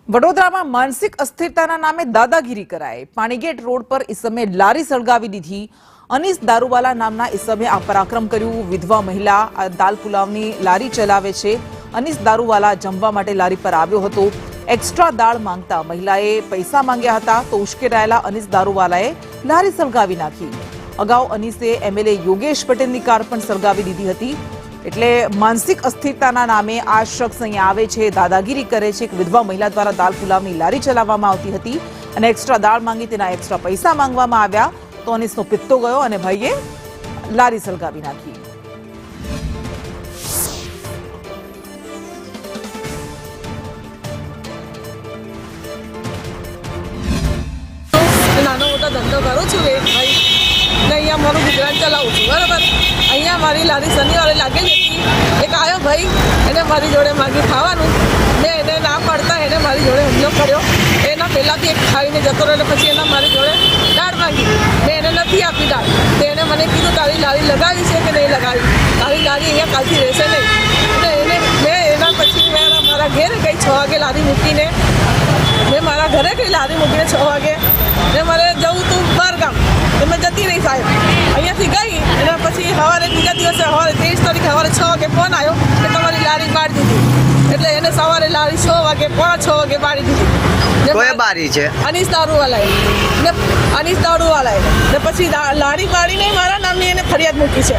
વડોદરામાં માનસિક અસ્થિરતાના નામે દાદાગીરી કરાય। પાણીગેટ રોડ પર ઈસમે લારી સળગાવી દીધી। અનીસ દારૂવાલા નામના ઈસમે આ પરાક્રમ કર્યું। વિધવા મહિલા દાલ પુલાવની લારી ચલાવે છે। અનીસ દારૂવાલા જમવા માટે લારી પર આવ્યો હતો। એક્સ્ટ્રા દાળ માંગતા મહિલાએ પૈસા માંગ્યા હતા તો ઉશ્કેરાયેલા અનીસ દારૂવાલાએ લારી સળગાવી નાખી। અગાઉ અનીસે એમએલએ યોગેશ પટેલની કાર પણ સળગાવી દીધી હતી। એટલે માનસિક અસ્થિરતાના નામે આ શખ્સ અહીંયા આવે છે, દાદાગીરી કરે છે। એક વિધવા મહિલા દ્વારા દાલ પુલાવની લારી ચલાવવામાં આવતી હતી અને એક્સ્ટ્રા દાળ માંગી તેના એક્સ્ટ્રા પૈસા માંગવામાં આવ્યા તો અનીસનો પિત્તો ગયો અને ભાઈએ લારી સળગાવી નાખી। નાનો મોટો ધંધો કરું છું ભાઈ ને અહીંયા મારું ગુજરાન ચલાવું છું બરાબર। અહીંયા મારી લારી શનિવારે લાગેલી હતી। એક આવ્યો ભાઈ, એને મારી જોડે માગી ખાવાનું। મેં એને ના પાડતા એને મારી જોડે હુમલો કર્યો। એના પહેલાંથી એક ખાઈને જતો રહ્યો, પછી એના મારી જોડે દાળ માગી। મેં એને નથી આપી દાળ, તો એને મને કીધું તારી લારી લગાવી છે કે નહીં લગાવી, તારી લારી અહીંયા કાલથી રહેશે નહીં। અને મેં એના પછી મેં મારા ઘેર ગઈ 6 વાગે લારી મૂકીને। મેં મારા ઘરે ગઈ લારી મૂકીને 6 વાગે ને મારે જવું તું બહારગામ, તો મેં જતી રહી સાહેબ। અહીંયાથી ગઈ અને પછી સવારે બીજા દિવસે સવારે 23 તારીખે સવારે 6 વાગે ફોન આવ્યો કે તમારી લારી પાડી દીધી। એટલે એને સવારે લારી 6 વાગે 5:45 વાગે પાડી દીધી। કોઈ બારી છે અનીસ દારૂવાલાએ ને પછી લારી પાડીને મારા નામની એને ફરિયાદ મૂકી છે।